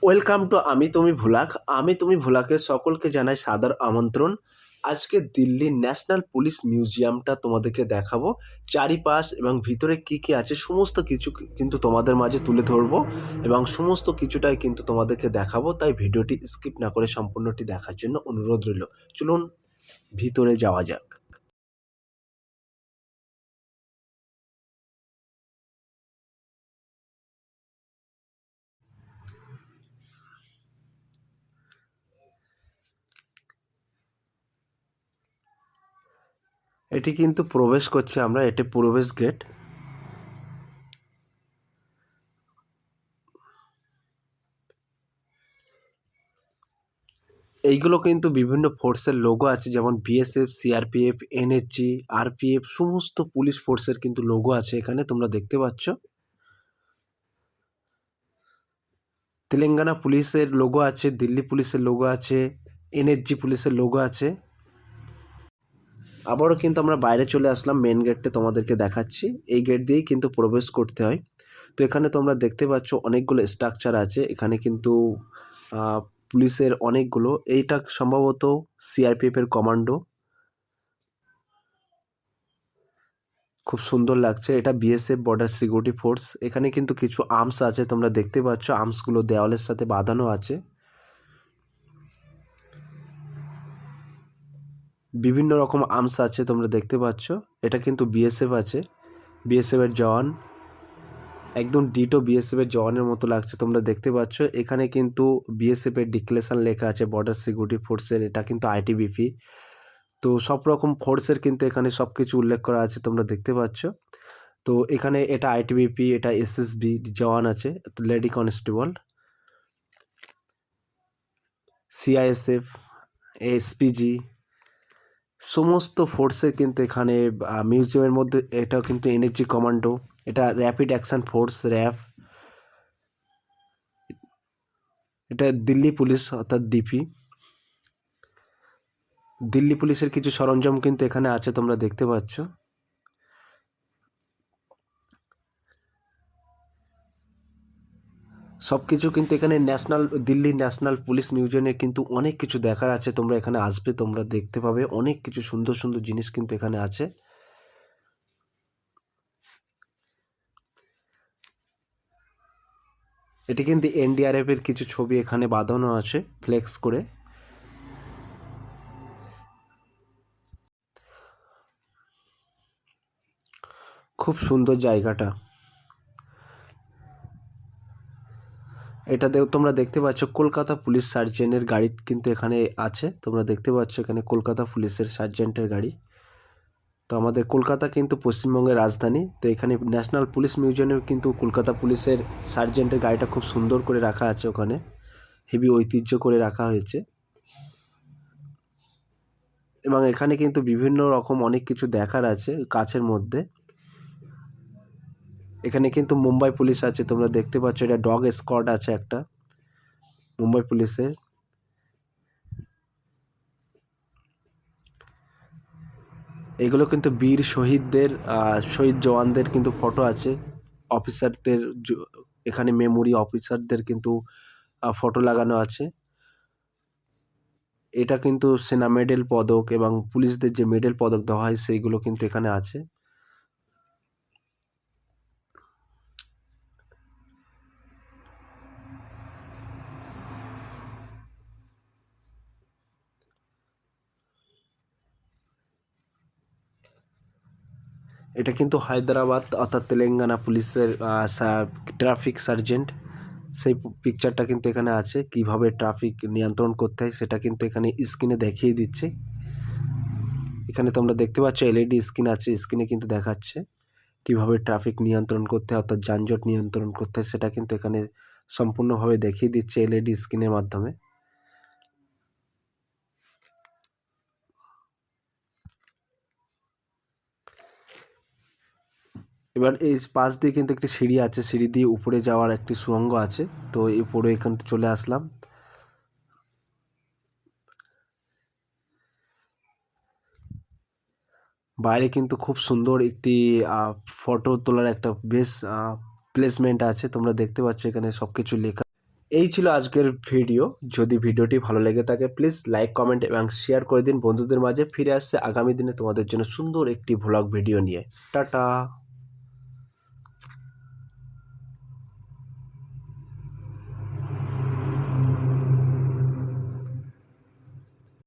Welcome to আমি তুমি ভুলাক। আমি তুমি ভুলাকে সকলকে জানাই সাদর আমন্ত্রণ। আজকে দিল্লির ন্যাশনাল পুলিশ মিউজিয়ামটা তোমাদেরকে দেখাবো। চারিপাশ এবং ভিতরে কি কি আছে সমস্ত কিছু কিন্তু তোমাদের মাঝে তুলে ধরবো এবং সমস্ত কিছুটাই কিন্তু তোমাদেরকে দেখাবো। তাই ভিডিওটি স্কিপ না করে সম্পূর্ণটি দেখার জন্য অনুরোধ রইল। চলুন ভিতরে যাওয়া যাক। এটি কিন্তু প্রবেশ করছে আমরা, এটি প্রবেশ গেট। এইগুলো কিন্তু বিভিন্ন ফোর্সের লোগো আছে, যেমন বিএসএফ, সিআরপিএফ, এনএসজি, আরপিএফ, সমস্ত পুলিশ ফোর্সের কিন্তু লোগো আছে এখানে তোমরা দেখতে পাচ্ছ। তেলেঙ্গানা পুলিশের লোগো আছে, দিল্লি পুলিশের লোগো আছে, এনএসজি পুলিশের লোগো আছে। আবারও কিন্তু আমরা বাইরে চলে আসলাম, মেন গেটটা তোমাদেরকে দেখাচ্ছি। এই গেট দিয়েই কিন্তু প্রবেশ করতে হয়। তো এখানে তোমরা দেখতে পাচ্ছ অনেকগুলো স্ট্রাকচার আছে এখানে কিন্তু পুলিশের অনেকগুলো। এইটা সম্ভবত সিআরপিএফের কমান্ডো। খুব সুন্দর লাগছে। এটা বিএসএফ বর্ডার সিকিউরিটি ফোর্স। এখানে কিন্তু কিছু আর্মস আছে তোমরা দেখতে পাচ্ছ, আর্মসগুলো দেওয়ালের সাথে বাঁধানো আছে। বিভিন্ন রকম আর্মস আছে তোমরা দেখতে পাচ্ছ। এটা কিন্তু বিএসএফ আছে, বিএসএফ এর জওয়ান, একদম ডিটো বিএসএফ এর জওয়ানের মতো লাগছে তোমরা দেখতে পাচ্ছ। এখানে কিন্তু বিএসএফ এর ডিক্লেরেশন লেখা আছে বর্ডার সিকিউরিটি ফোর্সের। এটা কিন্তু আইটিবিপি। তো সব রকম ফোর্সের কিন্তু এখানে সব কিছু উল্লেখ করা আছে তোমরা দেখতে পাচ্ছ। তো এখানে এটা আইটিবিপি, এটা এসএসবি জওয়ান আছে, লেডি কনস্টেবল, সিআইএসএফ, এসপিজি, সমস্ত ফোর্সে কিন্তু এখানে মিউজিয়ামের মধ্যে। এটাও কিন্তু এনএসজি কমান্ডো, এটা র্যাপিড অ্যাকশন ফোর্স র্যাফ, এটা দিল্লি পুলিশ অর্থাৎ ডিপি। দিল্লি পুলিশের কিছু সরঞ্জাম কিন্তু এখানে আছে তোমরা দেখতে পাচ্ছ। সব কিছু কিন্তু এখানে দিল্লি ন্যাশনাল পুলিশ মিউজিয়ামে কিন্তু অনেক কিছু দেখার আছে। তোমরা এখানে আসবে, তোমরা দেখতে পাবে অনেক কিছু সুন্দর সুন্দর জিনিস কিন্তু এখানে আছে। এটি কিন্তু এনডিআরএফ এর কিছু ছবি এখানে বাঁধানো আছে ফ্লেক্স করে। খুব সুন্দর জায়গাটা। এটাতেও তোমরা দেখতে পাচ্ছ কলকাতা পুলিশ সার্জেন্টের গাড়ি কিন্তু এখানে আছে। তোমরা দেখতে পাচ্ছ এখানে কলকাতা পুলিশের সার্জেন্টের গাড়ি। তো আমাদের কলকাতা কিন্তু পশ্চিমবঙ্গের রাজধানী। তো এখানে ন্যাশনাল পুলিশ মিউজিয়ামে কিন্তু কলকাতা পুলিশের সার্জেন্টের গাড়িটা খুব সুন্দর করে রাখা আছে ওখানে, হেভি ঐতিহ্য করে রাখা হয়েছে। এবং এখানে কিন্তু বিভিন্ন রকম অনেক কিছু দেখার আছে কাছের মধ্যে। এখানে কিন্তু মুম্বাই পুলিশ আছে তোমরা দেখতে পাচ্ছ, এটা ডগ স্কোয়াড আছে একটা মুম্বাই পুলিশের। এগুলো কিন্তু বীর শহীদদের, শহীদ জওয়ানদের কিন্তু ফটো আছে। অফিসারদের এখানে মেমোরি অফিসারদের কিন্তু ফটো লাগানো আছে। এটা কিন্তু সেনা মেডেল পদক এবং পুলিশদের যে মেডেল পদক দেওয়া হয় সেইগুলো কিন্তু এখানে আছে। এটা কিন্তু হায়দ্রাবাদ অর্থাৎ তেলেঙ্গানা পুলিশের ট্রাফিক সার্জেন্ট, সেই পিকচারটা কিন্তু এখানে আছে। কিভাবে ট্রাফিক নিয়ন্ত্রণ করতে হয় সেটা কিন্তু এখানে স্ক্রিনে দেখিয়ে দিচ্ছে। এখানে তোমরা দেখতে পাচ্ছ এলইডি স্ক্রিন আছে, স্ক্রিনে কিন্তু দেখাচ্ছে কিভাবে ট্রাফিক নিয়ন্ত্রণ করতে হয় অর্থাৎ যানজট নিয়ন্ত্রণ করতে হয়, সেটা কিন্তু এখানে সম্পূর্ণভাবে দেখিয়ে দিচ্ছে এলইডি স্ক্রিনের মাধ্যমে। এবার এই পাশ দিয়ে কিন্তু একটি সিঁড়ি আছে, সিঁড়ি দিয়ে উপরে যাওয়ার একটি সুড়ঙ্গ আছে। তো এই উপরে এখান থেকে চলে আসলাম। বাইরে কিন্তু খুব সুন্দর একটি ফটো তোলার একটা বেশ প্লেসমেন্ট আছে। তোমরা দেখতে পাচ্ছ এখানে সব কিছু লেখা। এই ছিল আজকের ভিডিও। যদি ভিডিওটি ভালো লেগে থাকে প্লিজ লাইক, কমেন্ট এবং শেয়ার করে দিন বন্ধুদের মাঝে। ফিরে আসছে আগামী দিনে তোমাদের জন্য সুন্দর একটি ভ্লগ ভিডিও নিয়ে। টাটা।